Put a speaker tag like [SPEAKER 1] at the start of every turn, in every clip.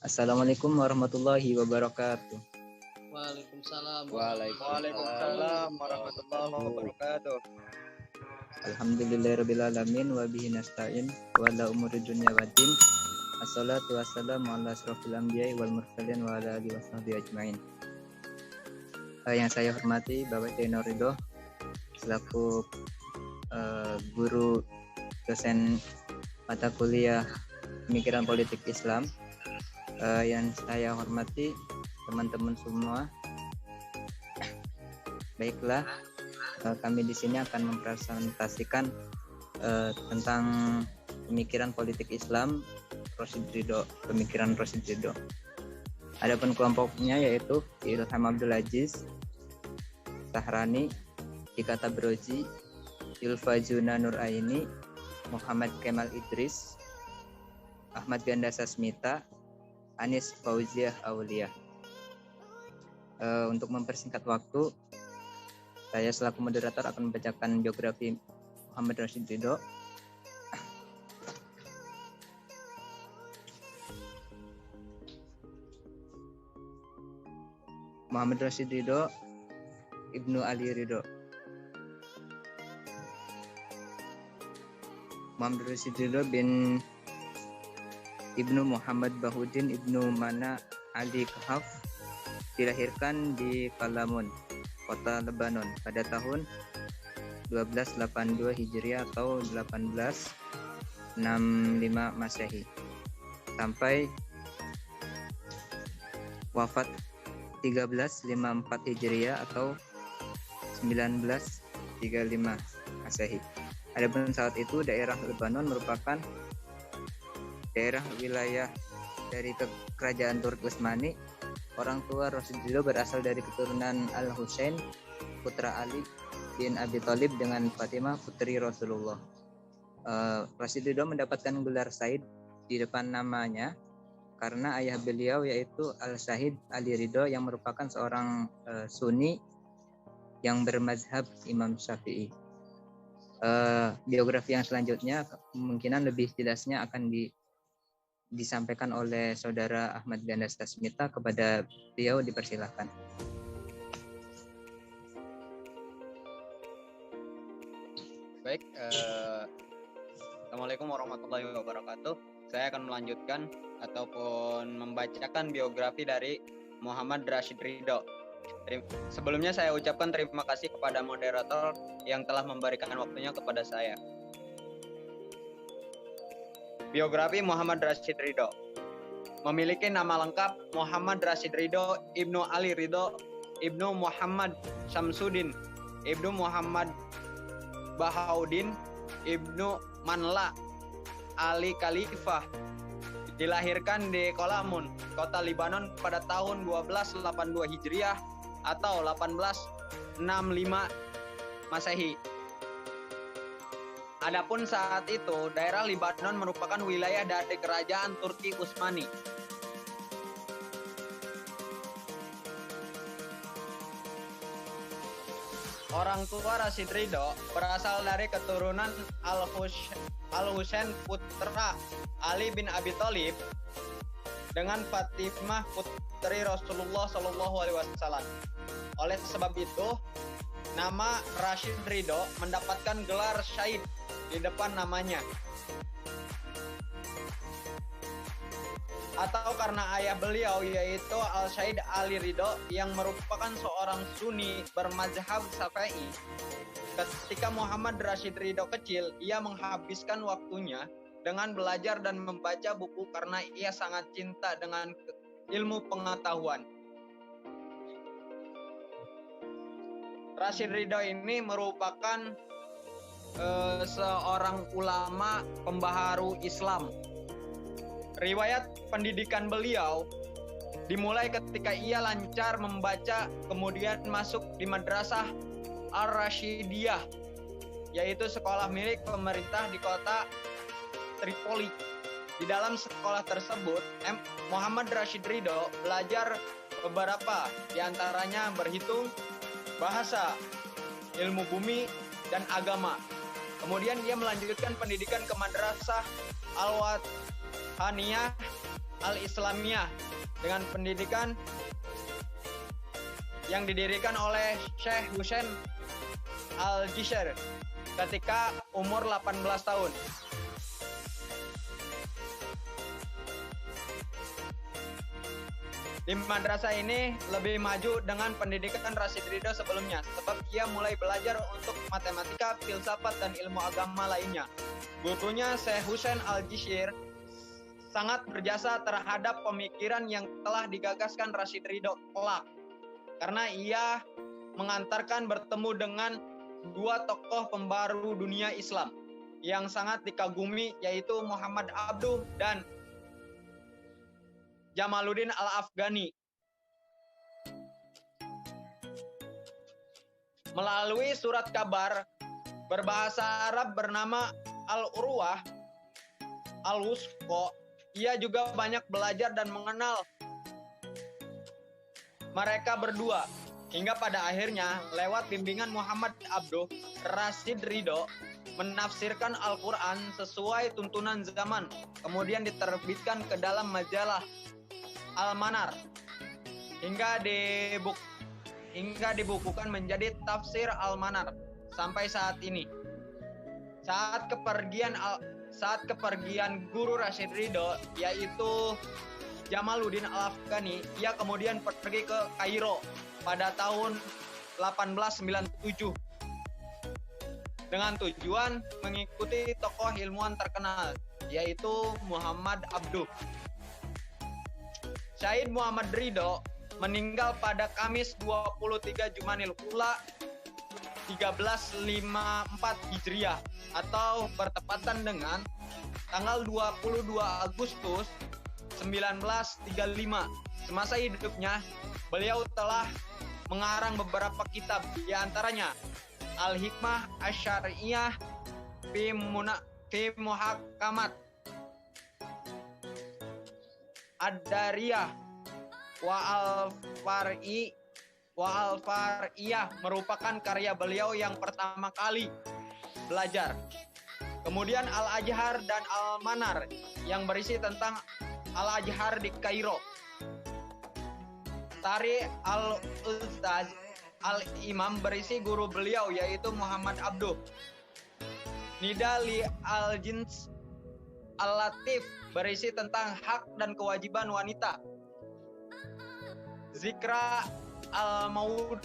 [SPEAKER 1] Assalamualaikum warahmatullahi wabarakatuh.
[SPEAKER 2] Waalaikumsalam
[SPEAKER 3] warahmatullahi wabarakatuh.
[SPEAKER 1] Alhamdulillahirrabbilalamin wa bihi nasta'in wa ala umuri dunya waddin. Assalatu wassalamu ala asrofil anbiya'i wal mursalin wa ala alihi washabihi ajmain. Yang saya hormati Bapak Zainur Ridho selaku guru dosen mata kuliah Pemikiran Politik Islam. Yang saya hormati teman-teman semua. Baiklah, kami di sini akan mempresentasikan tentang pemikiran politik Islam pemikiran Rasyid Ridho. Adapun kelompoknya yaitu Ilham Abdul Aziz, Sahrani, Dika Tabrozi, Yulfazuna Nur Aini, Muhammad Kemal Idris, Ahmad Ganda Sasmita, Anis Fauziah Aulia. Untuk mempersingkat waktu, saya selaku moderator akan membacakan biografi Muhammad Rasyid Ridho. Muhammad Rasyid Ridho Ibnu Ali Ridho. Muhammad Rasyid Ridho bin Ibnu Muhammad Bahudin Ibnu Mana Ali Kahaf dilahirkan di Kalamun, kota Lebanon pada tahun 1282 Hijriah atau 1865 Masehi sampai wafat 1354 Hijriah atau 1935 Masehi. Adapun saat itu daerah Lebanon merupakan daerah wilayah dari kerajaan Turki Utsmani. Orang tua Rasyid Ridho berasal dari keturunan Al-Husain, putra Ali bin Abi Thalib dengan Fatimah, putri Rasulullah. Rasyid Ridho mendapatkan gelar Said di depan namanya karena ayah beliau yaitu Al-Syahid Ali Ridho yang merupakan seorang Sunni yang bermazhab Imam Syafi'i. Biografi yang selanjutnya kemungkinan lebih jelasnya akan disampaikan oleh saudara Ahmad Ganda Sasmita. Kepada beliau dipersilahkan.
[SPEAKER 3] Baik, Assalamualaikum warahmatullahi wabarakatuh. Saya akan melanjutkan ataupun membacakan biografi dari Muhammad Rasyid Ridho. Sebelumnya saya ucapkan terima kasih kepada moderator yang telah memberikan waktunya kepada saya. Biografi Muhammad Rasyid Ridho. Memiliki nama lengkap Muhammad Rasyid Ridho Ibnu Ali Ridho Ibnu Muhammad Syamsuddin Ibnu Muhammad Bahaudin Ibnu Manla Ali Khalifah. Dilahirkan di Kolamun, kota Lebanon pada tahun 1282 Hijriah atau 1865 Masehi. Adapun saat itu, daerah Lebanon merupakan wilayah dari kerajaan Turki Utsmani. Orang tua Rasyid Ridho berasal dari keturunan Al-Husain putra Ali bin Abi Thalib dengan Fatimah putri Rasulullah SAW. Oleh sebab itu, nama Rasyid Ridho mendapatkan gelar Syahid di depan namanya. Atau karena ayah beliau yaitu Al-Syahid Ali Ridho yang merupakan seorang Sunni bermazhab Syafi'i. Ketika Muhammad Rasyid Ridho kecil, ia menghabiskan waktunya dengan belajar dan membaca buku karena ia sangat cinta dengan ilmu pengetahuan. Rasyid Ridho ini merupakan seorang ulama pembaharu Islam. Riwayat pendidikan beliau dimulai ketika ia lancar membaca, kemudian masuk di Madrasah Ar-Rasyidiyah, yaitu sekolah milik pemerintah di kota Tripoli. Di dalam sekolah tersebut, Muhammad Rasyid Ridho belajar beberapa, diantaranya berhitung, bahasa, ilmu bumi, dan agama. Kemudian ia melanjutkan pendidikan ke Madrasah Al-Wathaniyah Al-Islamiyah dengan pendidikan yang didirikan oleh Syekh Husain Al-Jisr ketika umur 18 tahun. Di madrasah ini lebih maju dengan pendidikan Rashid Ridho sebelumnya, sebab ia mulai belajar untuk matematika, filsafat, dan ilmu agama lainnya. Gurunya Syekh Husain Al-Jisr sangat berjasa terhadap pemikiran yang telah digagaskan Rashid Ridho kelak, karena ia mengantarkan bertemu dengan dua tokoh pembaru dunia Islam yang sangat dikagumi, yaitu Muhammad Abduh dan Jamaluddin Al-Afghani. Melalui surat kabar berbahasa Arab bernama Al-Urwah Al-Wusqa, ia juga banyak belajar dan mengenal mereka berdua. Hingga pada akhirnya, lewat bimbingan Muhammad Abduh, Rashid Ridho menafsirkan Al-Quran sesuai tuntunan zaman, kemudian diterbitkan ke dalam majalah Al-Manar hingga dibukukan menjadi tafsir Al-Manar sampai saat ini. Saat kepergian guru Rashid Ridho, yaitu Jamaluddin Al-Afghani, ia kemudian pergi ke Kairo pada tahun 1897 dengan tujuan mengikuti tokoh ilmuwan terkenal, yaitu Muhammad Abduh. Syahid Muhammad Ridho meninggal pada Kamis 23 Jumadil Ula 1354 Hijriah atau bertepatan dengan tanggal 22 Agustus 1935. Semasa hidupnya, beliau telah mengarang beberapa kitab, di antaranya Al-Hikmah Asy-Syar'iyyah fi Muhakamat Ad-Dariyah wa Al-Far'iyah merupakan karya beliau yang pertama kali belajar. Kemudian Al-Ajhar dan Al-Manar yang berisi tentang Al-Ajhar di Kairo. Tari Al-Ustaz Al-Imam berisi guru beliau, yaitu Muhammad Abduh. Nida li Al-Jins Al-Latif berisi tentang hak dan kewajiban wanita. Zikra Al-Maulid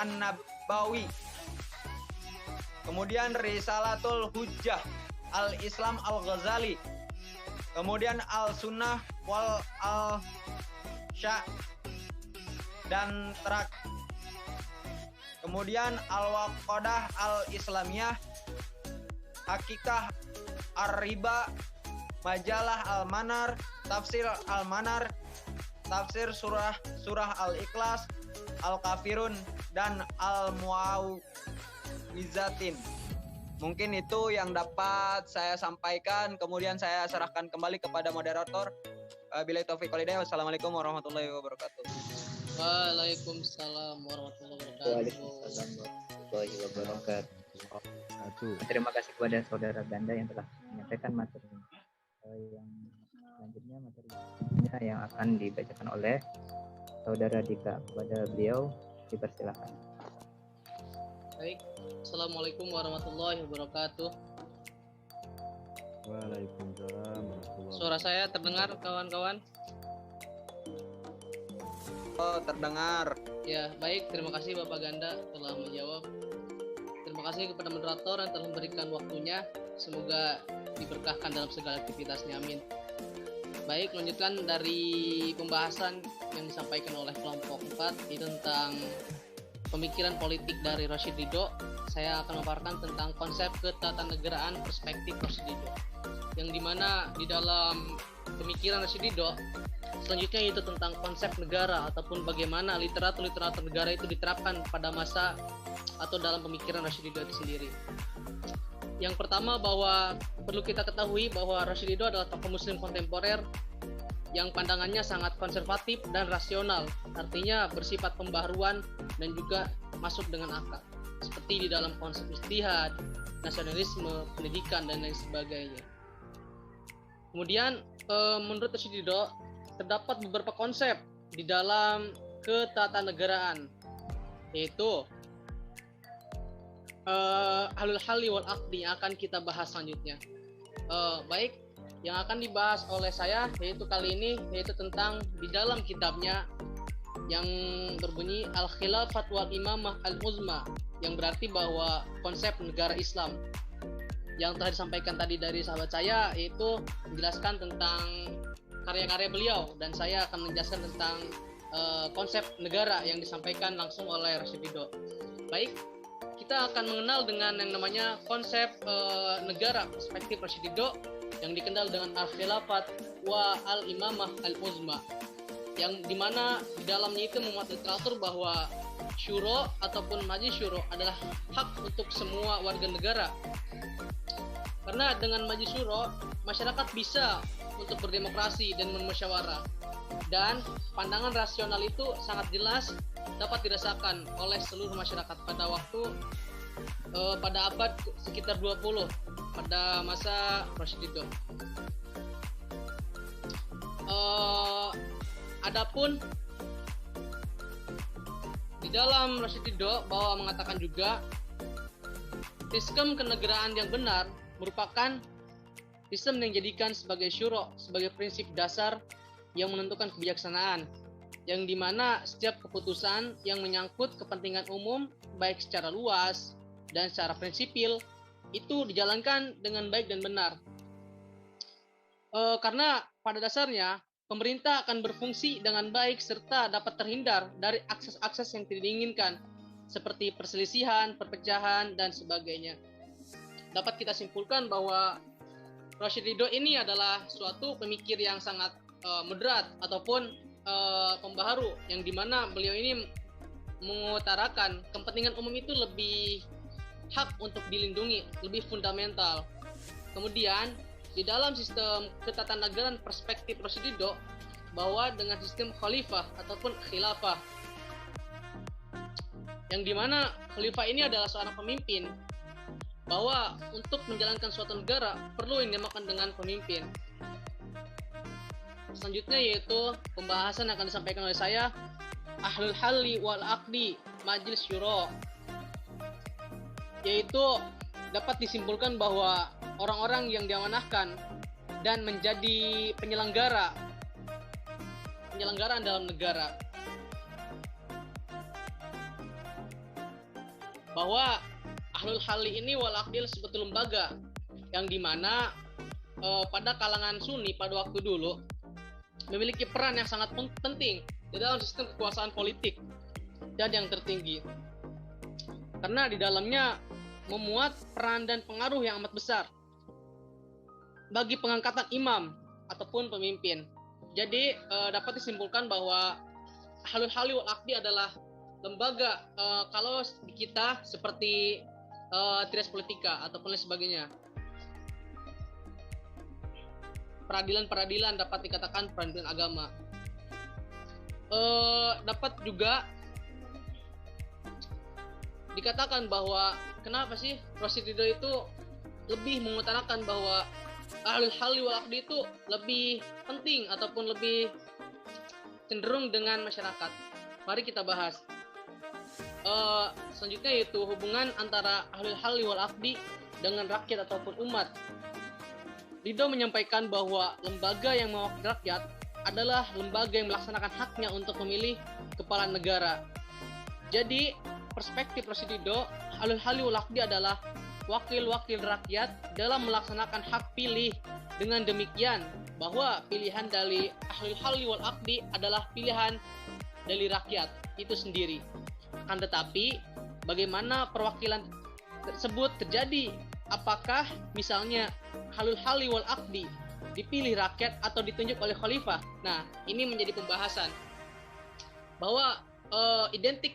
[SPEAKER 3] An-Nabawi. Kemudian Risalatul Hujjah Al-Islam Al-Ghazali. Kemudian Al-Sunnah wal Al-Sya dan Terak. Kemudian Al-Waqadah Al-Islamiyah, Hakikah Ar-Riba, Majalah Al-Manar, Tafsir Al-Manar, Tafsir Surah Al-Ikhlas, Al-Kafirun, dan Al-Mu'awwizatin. Mungkin itu yang dapat saya sampaikan, kemudian saya serahkan kembali kepada moderator. Billahi taufiq wal hidayah. Wassalamualaikum warahmatullahi wabarakatuh.
[SPEAKER 2] Waalaikumsalam warahmatullahi wabarakatuh.
[SPEAKER 1] Waalaikumsalam warahmatullahi wabarakatuh. Terima kasih kepada saudara Ganda yang telah menyampaikan materi. Yang selanjutnya materinya yang akan dibacakan oleh saudara Dika. Kepada beliau dipersilakan.
[SPEAKER 2] Baik, assalamualaikum warahmatullahi wabarakatuh.
[SPEAKER 4] Waalaikumsalam warahmatullahi.
[SPEAKER 2] Suara saya terdengar, kawan-kawan?
[SPEAKER 3] Oh, terdengar.
[SPEAKER 2] Ya, baik. Terima kasih Bapak Ganda telah menjawab. Terima kasih kepada moderator yang telah memberikan waktunya. Semoga diberkahkan dalam segala aktivitasnya. Amin. Baik, lanjutkan dari pembahasan yang disampaikan oleh kelompok 4 tentang pemikiran politik dari Rashid Ridho. Saya akan memaparkan tentang konsep ketatanegaraan perspektif Rashid Ridho, yang dimana di dalam pemikiran Rashid Ridho selanjutnya itu tentang konsep negara ataupun bagaimana literatur negara itu diterapkan pada masa atau dalam pemikiran Rashid Ridho itu sendiri. Yang pertama, bahwa perlu kita ketahui bahwa Rashid Ridho adalah tokoh muslim kontemporer yang pandangannya sangat konservatif dan rasional, artinya bersifat pembaharuan dan juga masuk dengan akal, seperti di dalam konsep ijtihad nasionalisme, pendidikan dan lain sebagainya. Kemudian menurut Rashid Ridho terdapat beberapa konsep di dalam ketatanegaraan, yaitu ahlul halli wal aqdi yang akan kita bahas selanjutnya. Baik, yang akan dibahas oleh saya yaitu kali ini yaitu tentang di dalam kitabnya yang berbunyi Al-Khilafat wal Imamah Al-Uzma, yang berarti bahwa konsep negara Islam. Yang telah disampaikan tadi dari sahabat saya yaitu menjelaskan tentang karya-karya beliau, dan saya akan menjelaskan tentang konsep negara yang disampaikan langsung oleh Rashid Ridho. Baik, kita akan mengenal dengan yang namanya konsep negara perspektif Rashid Ridho yang dikenal dengan Al-Khilafat wa Al-Imamah Al-Uzma, yang dimana di dalamnya itu memuat literatur bahwa syuro ataupun majlis syuro adalah hak untuk semua warga negara. Karena dengan majlis syuro, masyarakat bisa untuk berdemokrasi dan bermusyawarah. Dan pandangan rasional itu sangat jelas dapat dirasakan oleh seluruh masyarakat pada waktu pada abad sekitar 20 pada masa Rashid Ridho. Adapun di dalam Rashid Ridho bahwa mengatakan juga sistem kenegaraan yang benar merupakan sistem yang dijadikan sebagai syuro, sebagai prinsip dasar yang menentukan kebijaksanaan, yang dimana setiap keputusan yang menyangkut kepentingan umum baik secara luas dan secara prinsipil itu dijalankan dengan baik dan benar. Karena pada dasarnya pemerintah akan berfungsi dengan baik serta dapat terhindar dari akses-akses yang tidak diinginkan seperti perselisihan, perpecahan dan sebagainya. Dapat kita simpulkan bahwa Rashid Ridho ini adalah suatu pemikir yang sangat moderat ataupun pembaharu, yang dimana beliau ini mengutarakan kepentingan umum itu lebih hak untuk dilindungi, lebih fundamental. Kemudian di dalam sistem ketatanegaraan perspektif Rashid Ridho bahwa dengan sistem khalifah ataupun khilafah, yang dimana khalifah ini adalah seorang pemimpin, bahwa untuk menjalankan suatu negara perlu yang dinamakan dengan pemimpin. Selanjutnya yaitu pembahasan yang akan disampaikan oleh saya, Ahlul Halli wal Aqdi Majlis Syuro, yaitu dapat disimpulkan bahwa orang-orang yang diamanahkan dan menjadi penyelenggaraan dalam negara, bahwa Ahlul Halli ini wal Aqdi sebuah lembaga yang dimana pada kalangan Sunni pada waktu dulu memiliki peran yang sangat penting di dalam sistem kekuasaan politik dan yang tertinggi, karena di dalamnya memuat peran dan pengaruh yang amat besar bagi pengangkatan imam ataupun pemimpin. Jadi dapat disimpulkan bahwa Ahlul Halli wal Aqdi adalah lembaga kalau di kita seperti Trias Politika ataupun lain sebagainya. Peradilan dapat dikatakan peradilan agama. Dapat juga dikatakan bahwa kenapa sih Rashid Ridho itu lebih mengutarakan bahwa Ahlul Halli wal Aqdi itu lebih penting ataupun lebih cenderung dengan masyarakat. Mari kita bahas. Selanjutnya yaitu hubungan antara Ahlul Halli wal Aqdi dengan rakyat ataupun umat. Ridho menyampaikan bahwa lembaga yang mewakili rakyat adalah lembaga yang melaksanakan haknya untuk memilih kepala negara. Jadi perspektif Rashid Ridho, Ahlul Halli wal Aqdi adalah wakil-wakil rakyat dalam melaksanakan hak pilih. Dengan demikian bahwa pilihan dari Ahlul Halli wal Aqdi adalah pilihan dari rakyat itu sendiri. Akan tetapi bagaimana perwakilan tersebut terjadi? Apakah misalnya Ahlul Halli wal Aqdi dipilih rakyat atau ditunjuk oleh khalifah? Nah, ini menjadi pembahasan bahwa identik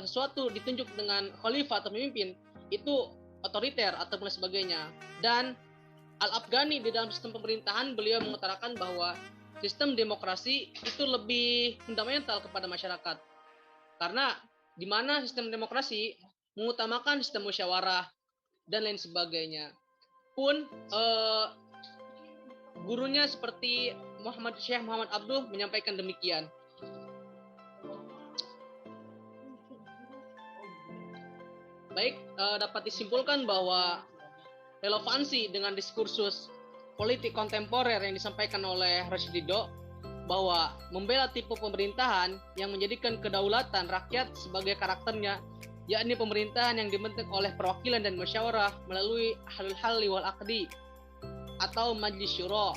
[SPEAKER 2] sesuatu ditunjuk dengan khalifah atau pemimpin itu otoriter atau sebagainya. Dan Al-Afghani di dalam sistem pemerintahan beliau mengutarakan bahwa sistem demokrasi itu lebih fundamental kepada masyarakat, karena di mana sistem demokrasi mengutamakan sistem musyawarah, dan lain sebagainya. Pun gurunya seperti Syekh Muhammad Abduh menyampaikan demikian. Baik, dapat disimpulkan bahwa relevansi dengan diskursus politik kontemporer yang disampaikan oleh Rashid Ridho bahwa membela tipe pemerintahan yang menjadikan kedaulatan rakyat sebagai karakternya, yakni pemerintahan yang dibentuk oleh perwakilan dan musyawarah melalui ahlul halli wal aqdi atau majlis syuro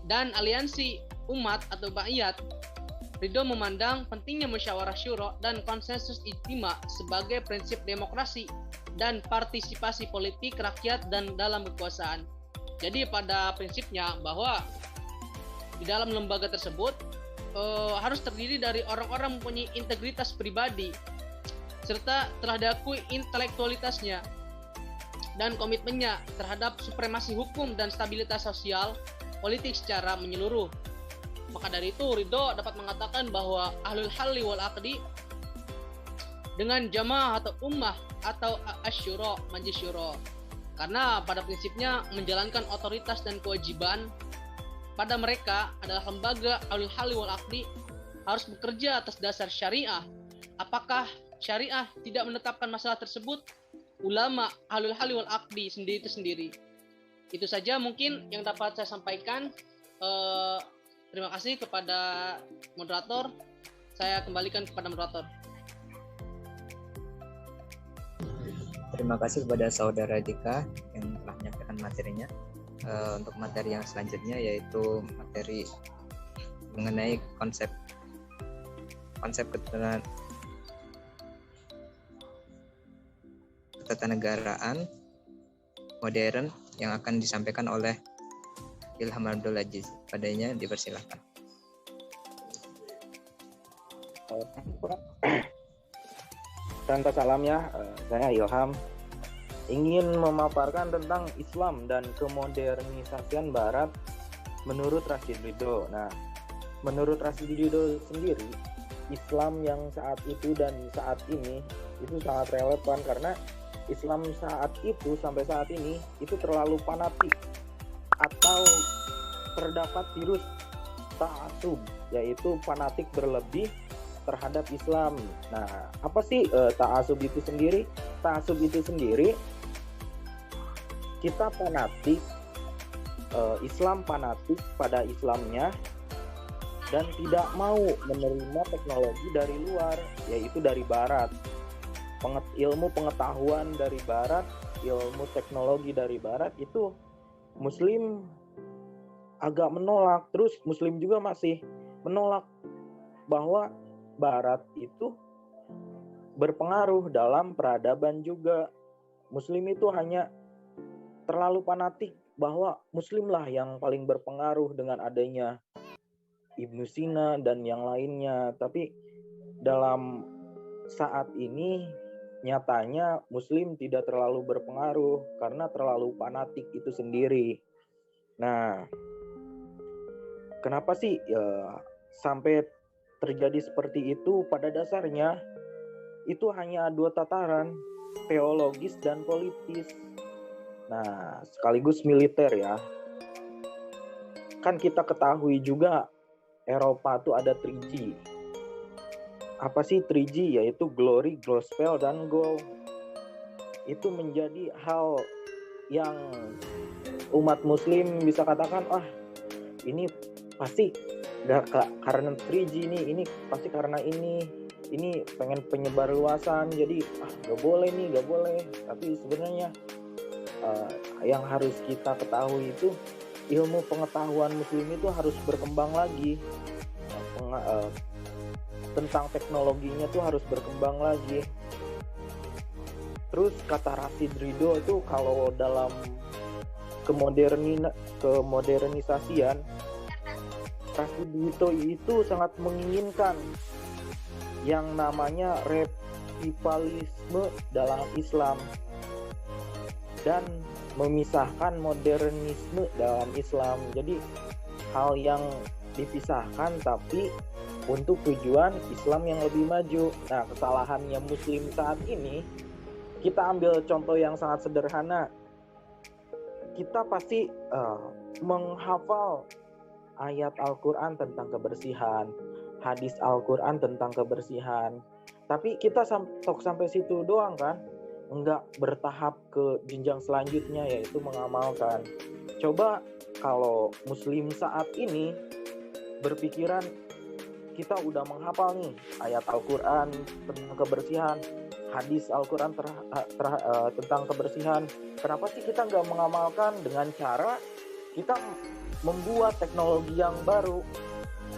[SPEAKER 2] dan aliansi umat atau ba'iyat. Ridho memandang pentingnya musyawarah syuro dan konsensus ijtima sebagai prinsip demokrasi dan partisipasi politik rakyat dan dalam kekuasaan. Jadi pada prinsipnya bahwa di dalam lembaga tersebut harus terdiri dari orang-orang mempunyai integritas pribadi serta telah diakui intelektualitasnya dan komitmennya terhadap supremasi hukum dan stabilitas sosial politik secara menyeluruh. Maka dari itu Ridho dapat mengatakan bahwa ahlul halli wal aqdi dengan jamaah atau ummah atau asyuro, majlis syuro, karena pada prinsipnya menjalankan otoritas dan kewajiban pada mereka adalah lembaga ahlul halli wal aqdi harus bekerja atas dasar syariah. Apakah syariah tidak menetapkan masalah tersebut, ulama ahlul halli wal aqdi sendiri. Itu saja mungkin yang dapat saya sampaikan. Terima kasih kepada moderator. Saya kembalikan kepada moderator.
[SPEAKER 1] Terima kasih kepada saudara Dika yang telah menyampaikan materinya. Untuk materi yang selanjutnya yaitu materi mengenai konsep ketatanegaraan modern yang akan disampaikan oleh Ilham Abdul Aziz. Padanya dipersilahkan.
[SPEAKER 5] Tanpa salam ya, saya Ilham ingin memaparkan tentang Islam dan kemodernisasian Barat menurut Rashid Ridho. Nah, menurut Rashid Ridho sendiri, Islam yang saat itu dan saat ini itu sangat relevan karena Islam saat itu sampai saat ini itu terlalu fanatik atau terdapat virus ta'assub, yaitu fanatik berlebih terhadap Islam. Nah, apa sih ta'assub itu sendiri? Ta'assub itu sendiri kita fanatik, Islam fanatik pada Islamnya dan tidak mau menerima teknologi dari luar, yaitu dari Barat. Ilmu pengetahuan dari Barat, ilmu teknologi dari Barat itu Muslim agak menolak. Terus Muslim juga masih menolak bahwa Barat itu berpengaruh dalam peradaban juga. Muslim itu hanya terlalu fanatik bahwa Muslim lah yang paling berpengaruh dengan adanya Ibnu Sina dan yang lainnya. Tapi dalam saat ini nyatanya Muslim tidak terlalu berpengaruh karena terlalu fanatik itu sendiri. Nah, kenapa sih sampai terjadi seperti itu? Pada dasarnya itu hanya dua tataran, teologis dan politis. Nah, sekaligus militer ya. Kan kita ketahui juga Eropa tuh ada 3G. Apa sih 3G? Yaitu glory, gospel, dan goal. Itu menjadi hal yang umat Muslim bisa katakan, ini pasti gak karena 3G ini pasti karena ini pengen penyebar luasan, jadi gak boleh. Tapi sebenarnya yang harus kita ketahui itu ilmu pengetahuan Muslim itu harus berkembang lagi. Tentang teknologinya tuh harus berkembang lagi. Terus kata Rashid Ridho itu kalau dalam kemodernisasian, Rashid Ridho itu sangat menginginkan yang namanya revivalisme dalam Islam dan memisahkan modernisme dalam Islam. Jadi hal yang dipisahkan tapi untuk tujuan Islam yang lebih maju. Nah, kesalahannya Muslim saat ini, Kita ambil contoh yang sangat sederhana. Kita pasti menghafal ayat Al-Quran tentang kebersihan, hadis Al-Quran tentang kebersihan. Tapi kita sampai situ doang kan? Enggak bertahap ke jenjang selanjutnya, yaitu mengamalkan. Coba kalau muslim saat ini berpikiran, kita udah menghafal nih ayat Al-Quran tentang kebersihan, hadis Al-Quran tentang kebersihan. Kenapa sih kita nggak mengamalkan dengan cara kita membuat teknologi yang baru,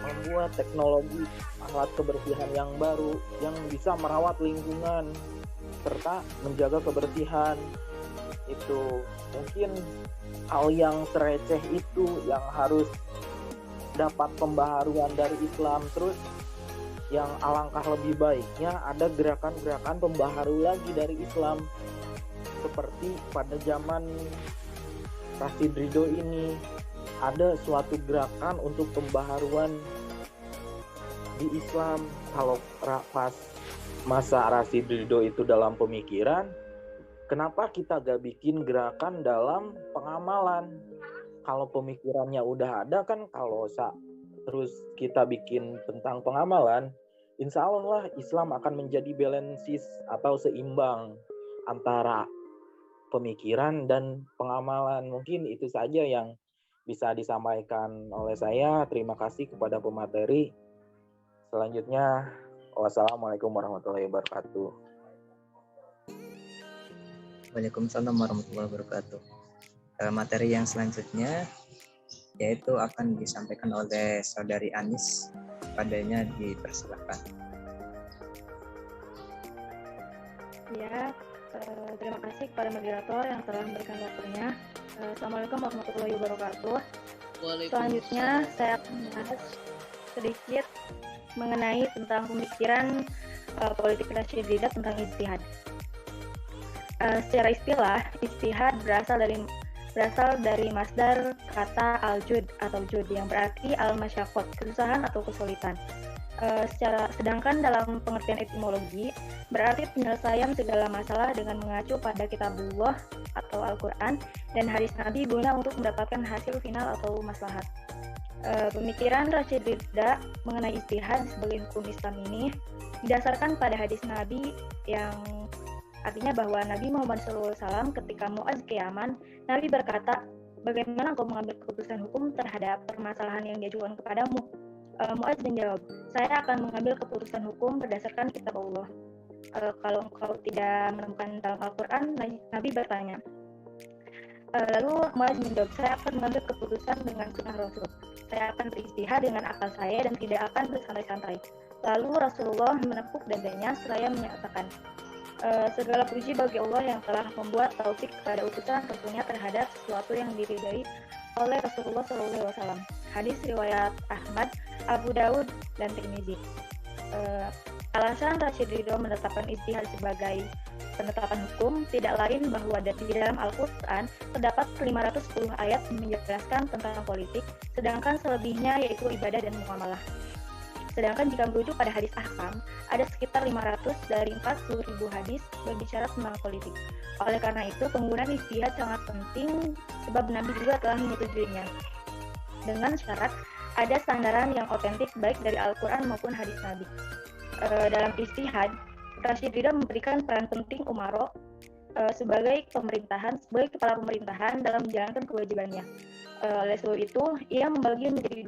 [SPEAKER 5] membuat teknologi alat kebersihan yang baru yang bisa merawat lingkungan serta menjaga kebersihan. Itu mungkin hal yang receh itu yang harus dapat pembaharuan dari Islam. Terus yang alangkah lebih baiknya ada gerakan-gerakan pembaharu lagi dari Islam, seperti pada zaman Rashid Ridho ini ada suatu gerakan untuk pembaharuan di Islam. Kalau pas masa Rashid Ridho itu dalam pemikiran, kenapa kita gak bikin gerakan dalam pengamalan? Kalau pemikirannya udah ada kan, kalau terus kita bikin tentang pengamalan, insya Allah Islam akan menjadi balances atau seimbang antara pemikiran dan pengamalan. Mungkin itu saja yang bisa disampaikan oleh saya. Terima kasih kepada pemateri. Selanjutnya, wassalamualaikum warahmatullahi wabarakatuh.
[SPEAKER 1] Waalaikumsalam warahmatullahi wabarakatuh. Materi yang selanjutnya yaitu akan disampaikan oleh saudari Anis. Padanya dipersilakan.
[SPEAKER 6] Ya, terima kasih kepada moderator yang telah memberikan waktunya. Assalamualaikum warahmatullahi wabarakatuh. Selanjutnya saya akan membahas sedikit mengenai tentang pemikiran politik Rashid Ridho tentang ijtihad. Secara istilah, ijtihad berasal dari masdar kata al-jud atau jud yang berarti al-masyaqqat, kesusahan atau kesulitan. Sedangkan dalam pengertian etimologi berarti penyelesaian segala masalah dengan mengacu pada kitabullah atau Al-Quran dan hadis Nabi guna untuk mendapatkan hasil final atau maslahat. Pemikiran Rashid Ridho mengenai ijtihad sebagai hukum Islam ini didasarkan pada hadis Nabi yang artinya bahwa Nabi Muhammad SAW ketika Mu'adz ke Yaman, Nabi berkata, bagaimana engkau mengambil keputusan hukum terhadap permasalahan yang diajukan kepadamu? Mu'adz menjawab, saya akan mengambil keputusan hukum berdasarkan kitab Allah. Kalau engkau tidak menemukan dalam Al-Quran, Nabi bertanya. Lalu Mu'adz menjawab, saya akan mengambil keputusan dengan sunnah Rasul. Saya akan berijtihad dengan akal saya dan tidak akan bersantai-santai. Lalu Rasulullah menepuk dadanya seraya menyatakan, segala puji bagi Allah yang telah membuat taufik kepada utusan Rasulnya terhadap sesuatu yang diridai oleh Rasulullah SAW. Hadis riwayat Ahmad, Abu Daud, dan Tirmizi. Alasan Rashid Ridho menetapkan ijtihad sebagai penetapan hukum tidak lain bahwa di dalam Al-Quran terdapat 510 ayat menjelaskan tentang politik, sedangkan selebihnya yaitu ibadah dan muamalah. Sedangkan jika merujuk pada hadis ahkam, ada sekitar 500 dari 40.000 hadis berbicara tentang politik. Oleh karena itu, penggunaan ijtihad sangat penting sebab Nabi juga telah menyetujuinya. Dengan syarat ada sandaran yang otentik baik dari Al-Quran maupun hadis Nabi. Dalam ijtihad, Rashid Ridho memberikan peran penting umaro sebagai kepala pemerintahan dalam menjalankan kewajibannya. Oleh sebab itu, ia membagi menjadi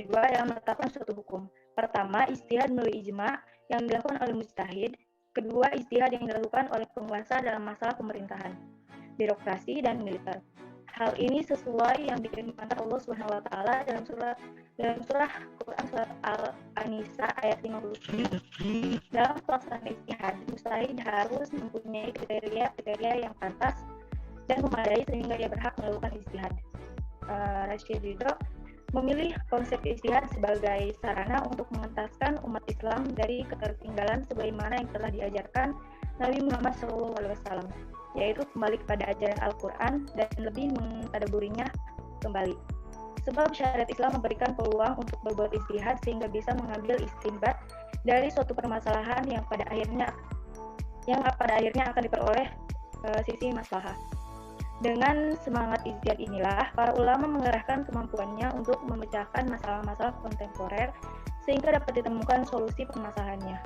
[SPEAKER 6] dua yang menetapkan suatu hukum. Pertama, ijtihad melalui ijma yang dilakukan oleh mujtahid. Kedua, ijtihad yang dilakukan oleh penguasa dalam masalah pemerintahan, birokrasi, dan militer. Hal ini sesuai yang difirmankan Allah Subhanahu wa taala dalam surah Quran surat Al-Nisa ayat 50. Dalam pelaksanaan ijtihad, mujtahid harus mempunyai kriteria yang pantas dan memadai sehingga dia berhak melakukan ijtihad. Rashid Ridho memilih konsep ijtihad sebagai sarana untuk mengentaskan umat Islam dari ketertinggalan sebagaimana yang telah diajarkan Nabi Muhammad SAW, yaitu kembali kepada ajaran Al-Quran dan lebih mentadaburinya kembali. Sebab syariat Islam memberikan peluang untuk berbuat ijtihad sehingga bisa mengambil istinbat dari suatu permasalahan yang pada akhirnya yang pada akhirnya akan diperoleh sisi maslahah. Dengan semangat ijtihad inilah, para ulama mengerahkan kemampuannya untuk memecahkan masalah-masalah kontemporer sehingga dapat ditemukan solusi permasalahannya.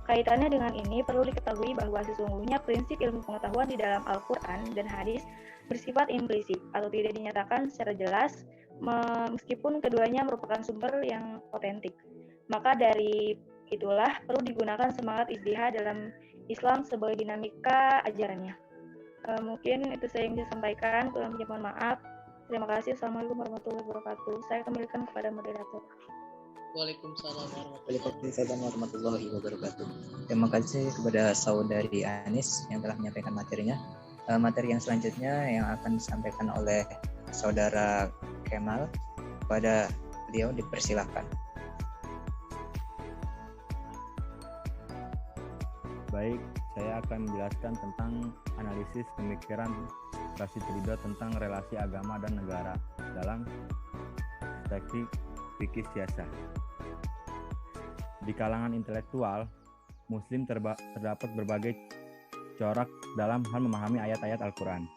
[SPEAKER 6] Kaitannya dengan ini, perlu diketahui bahwa sesungguhnya prinsip ilmu pengetahuan di dalam Al-Quran dan hadis bersifat implisit atau tidak dinyatakan secara jelas, meskipun keduanya merupakan sumber yang otentik. Maka dari itulah perlu digunakan semangat ijtihad dalam Islam sebagai dinamika ajarannya. Mungkin itu saya yang bisa sampaikan. Kurang lebih mohon maaf. Terima kasih. Assalamualaikum warahmatullahi wabarakatuh. Saya kembalikan kepada moderator.
[SPEAKER 2] Waalaikumsalam
[SPEAKER 1] warahmatullahi wabarakatuh. Terima kasih kepada saudari Anis yang telah menyampaikan materinya. Materi yang selanjutnya yang akan disampaikan oleh saudara Kemal, pada beliau dipersilahkan.
[SPEAKER 4] Baik, saya akan menjelaskan tentang analisis pemikiran Rashid Ridho tentang relasi agama dan negara dalam perspektif fikih siasah. Di kalangan intelektual, Muslim terdapat berbagai corak dalam hal memahami ayat-ayat Al-Quran.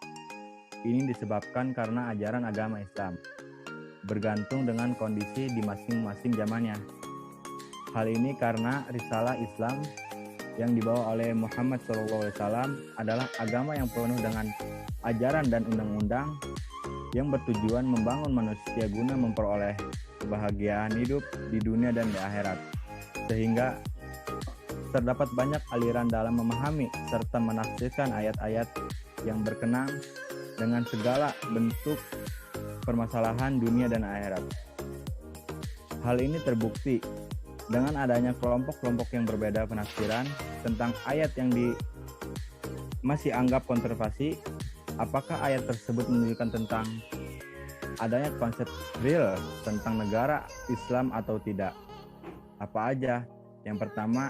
[SPEAKER 4] Ini disebabkan karena ajaran agama Islam bergantung dengan kondisi di masing-masing zamannya. Hal ini karena risalah Islam yang dibawa oleh Muhammad SAW adalah agama yang penuh dengan ajaran dan undang-undang yang bertujuan membangun manusia guna memperoleh kebahagiaan hidup di dunia dan di akhirat. Sehingga terdapat banyak aliran dalam memahami serta menafsirkan ayat-ayat yang berkenaan dengan segala bentuk permasalahan dunia dan akhirat. Hal ini terbukti dengan adanya kelompok-kelompok yang berbeda penafsiran tentang ayat yang masih anggap kontroversi. Apakah ayat tersebut menunjukkan tentang adanya konsep real tentang negara Islam atau tidak? Apa aja? Yang pertama,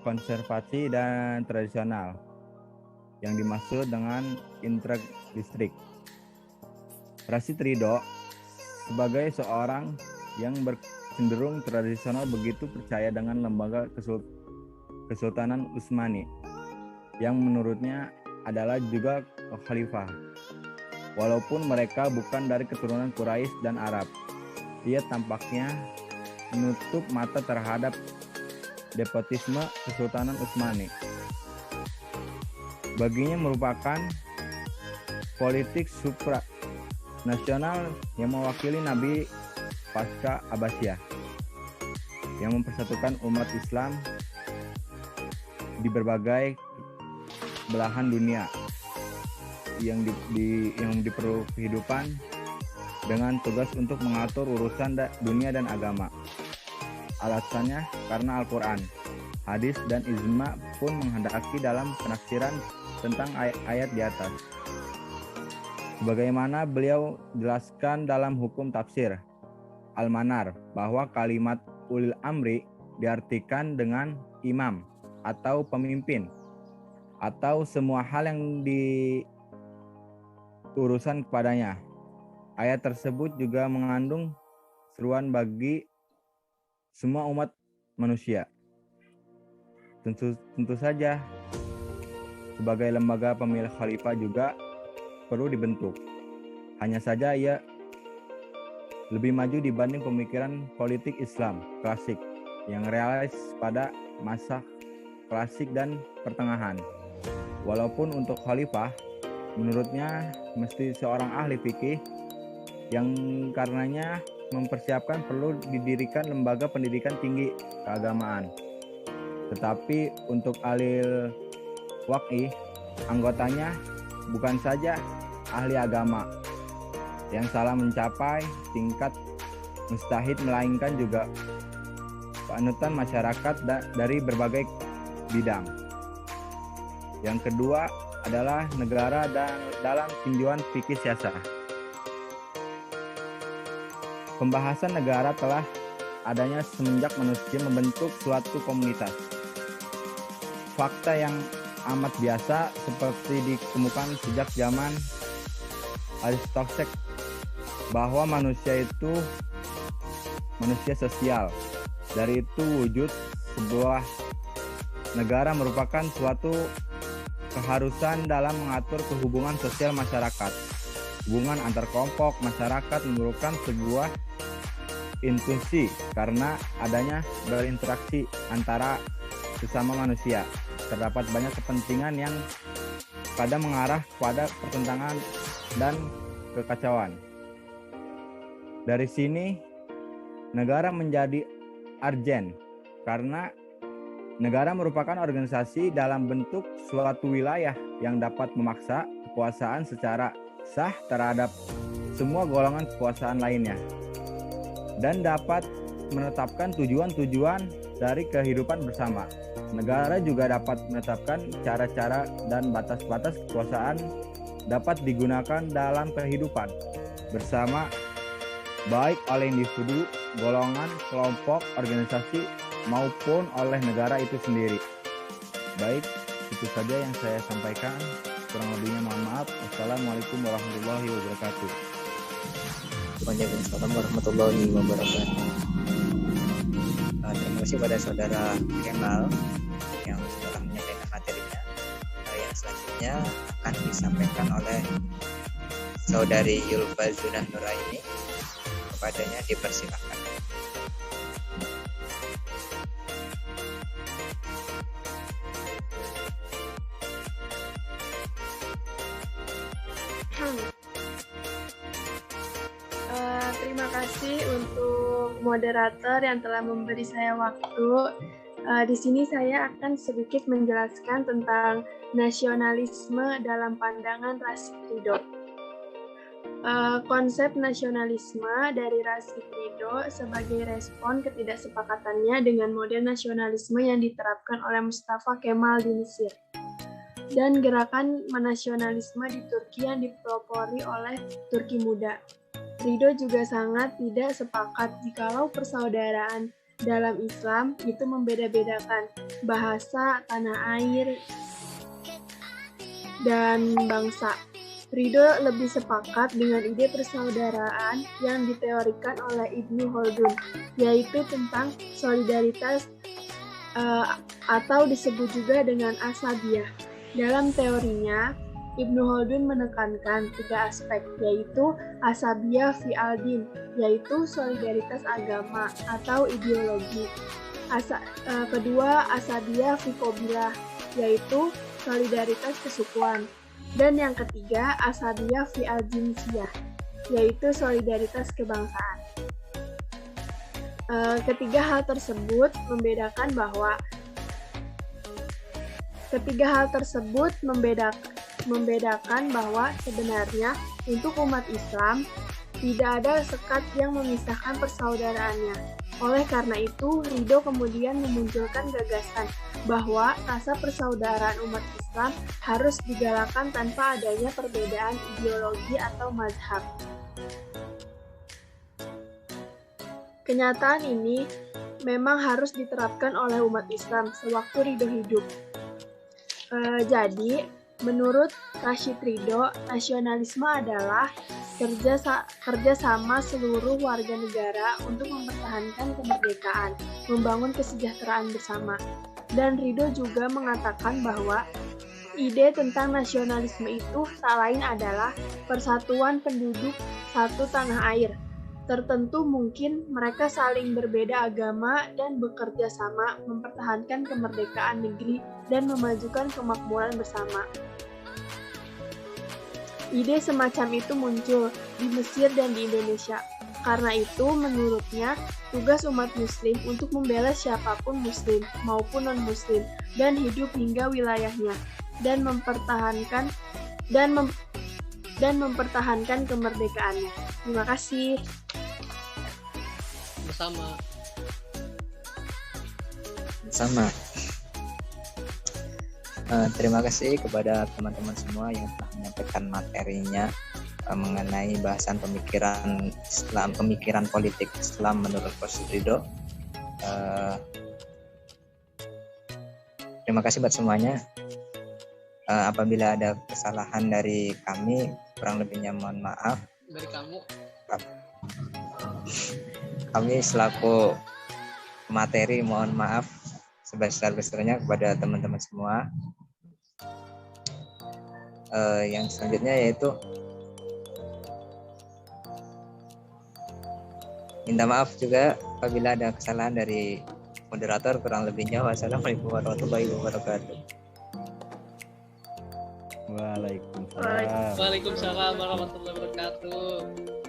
[SPEAKER 4] konservasi dan tradisional, yang dimaksud dengan integralistik. Rashid Ridho sebagai seorang yang cenderung tradisional begitu percaya dengan lembaga Kesultanan Utsmani yang menurutnya adalah juga khalifah. Walaupun mereka bukan dari keturunan Quraisy dan Arab, ia tampaknya menutup mata terhadap despotisme Kesultanan Utsmani. Baginya merupakan politik supranasional yang mewakili Nabi pasca Abbasiyah yang mempersatukan umat Islam di berbagai belahan dunia yang diperlu kehidupan dengan tugas untuk mengatur urusan dunia dan agama. Alasannya karena Al-Quran, hadis dan ijma pun menghendaki dalam penafsiran tentang ayat di atas. Sebagaimana beliau jelaskan dalam hukum tafsir Al-Manar bahwa kalimat ulil amri diartikan dengan imam atau pemimpin atau semua hal yang diurusan kepadanya. Ayat tersebut juga mengandung seruan bagi semua umat manusia. Tentu saja sebagai lembaga pemilih khalifah juga perlu dibentuk. Hanya saja ia lebih maju dibanding pemikiran politik Islam klasik yang realis pada masa klasik dan pertengahan. Walaupun untuk khalifah, menurutnya mesti seorang ahli fikih yang karenanya mempersiapkan perlu didirikan lembaga pendidikan tinggi keagamaan. Tetapi untuk alil waqi, anggotanya bukan saja ahli agama yang salah mencapai tingkat mustahid, melainkan juga panutan masyarakat dari berbagai bidang. Yang kedua adalah negara dalam tinjauan fikih siasah. Pembahasan negara telah adanya semenjak manusia membentuk suatu komunitas. Fakta yang amat biasa seperti ditemukan sejak zaman Aristoteles bahwa manusia itu manusia sosial. Dari itu wujud sebuah negara merupakan suatu keharusan dalam mengatur kehubungan sosial masyarakat. Hubungan antar kelompok masyarakat memerlukan sebuah intuisi karena adanya berinteraksi antara sesama manusia. Terdapat banyak kepentingan yang kadang mengarah pada pertentangan dan kekacauan. Dari sini, negara menjadi urgent karena negara merupakan organisasi dalam bentuk suatu wilayah yang dapat memaksa kekuasaan secara sah terhadap semua golongan kekuasaan lainnya dan dapat menetapkan tujuan-tujuan dari kehidupan bersama. Negara juga dapat menetapkan cara-cara dan batas-batas kekuasaan dapat digunakan dalam kehidupan bersama baik oleh individu, golongan, kelompok, organisasi maupun oleh negara itu sendiri. Baik, itu saja yang saya sampaikan. Kurang lebihnya mohon maaf. Wassalamualaikum warahmatullahi wabarakatuh.
[SPEAKER 1] Waalaikumsalam warahmatullahi wabarakatuh. Terima kasih pada saudara Kemal yang telah menyampaikan materinya. Yang selanjutnya akan disampaikan oleh saudari Yulfazunah Nuraini. Kepadanya dipersilakan.
[SPEAKER 7] Terima kasih untuk moderator yang telah memberi saya waktu. Di sini saya akan sedikit menjelaskan tentang nasionalisme dalam pandangan Rashid Ridho. Konsep nasionalisme dari Rashid Ridho sebagai respon ketidaksepakatannya dengan model nasionalisme yang diterapkan oleh Mustafa Kemal di Mesir dan gerakan nasionalisme di Turki yang dipelopori oleh Turki Muda. Ridho juga sangat tidak sepakat jikalau persaudaraan dalam Islam itu membeda-bedakan bahasa, tanah air, dan bangsa. Ridho lebih sepakat dengan ide persaudaraan yang diteorikan oleh Ibnu Khaldun, yaitu tentang solidaritas atau disebut juga dengan asabiyah. Dalam teorinya, Ibnu Khaldun menekankan 3 aspek, yaitu asabiyah fi al-din, yaitu solidaritas agama atau ideologi. Kedua, asabiyah fi qabilah, yaitu solidaritas kesukuan. Dan yang ketiga, asabiyah fi al-jinsiyah, yaitu solidaritas kebangsaan. Ketiga hal tersebut membedakan bahwa sebenarnya untuk umat Islam tidak ada sekat yang memisahkan persaudaraannya. Oleh karena itu, Ridho kemudian memunculkan gagasan bahwa rasa persaudaraan umat Islam harus digalakkan tanpa adanya perbedaan ideologi atau mazhab. Kenyataan ini memang harus diterapkan oleh umat Islam sewaktu Ridho hidup. Jadi, menurut Rashid Ridho, nasionalisme adalah kerjasama seluruh warga negara untuk mempertahankan kemerdekaan, membangun kesejahteraan bersama. Dan Ridho juga mengatakan bahwa ide tentang nasionalisme itu tak lain adalah persatuan penduduk satu tanah air. Tertentu mungkin mereka saling berbeda agama dan bekerja sama mempertahankan kemerdekaan negeri dan memajukan kemakmuran bersama. Ide semacam itu muncul di Mesir dan di Indonesia. Karena itu, menurutnya, tugas umat muslim untuk membela siapapun muslim maupun non-muslim dan hidup hingga wilayahnya dan mempertahankan kemerdekaannya. Terima kasih.
[SPEAKER 1] Sama. Terima kasih kepada teman-teman semua yang telah menyampaikan materinya mengenai bahasan pemikiran Islam, pemikiran politik Islam menurut Rashid Ridho. Terima kasih buat semuanya. Apabila ada kesalahan dari kami, kurang lebihnya mohon maaf.
[SPEAKER 2] Dari kamu.
[SPEAKER 1] Kami selaku materi mohon maaf sebesar-besarnya kepada teman-teman semua. Yang selanjutnya yaitu minta maaf juga apabila ada kesalahan dari moderator. Kurang lebihnya wassalamualaikum warahmatullahi wabarakatuh.
[SPEAKER 4] Waalaikumsalam.
[SPEAKER 2] Waalaikumsalam warahmatullahi wabarakatuh.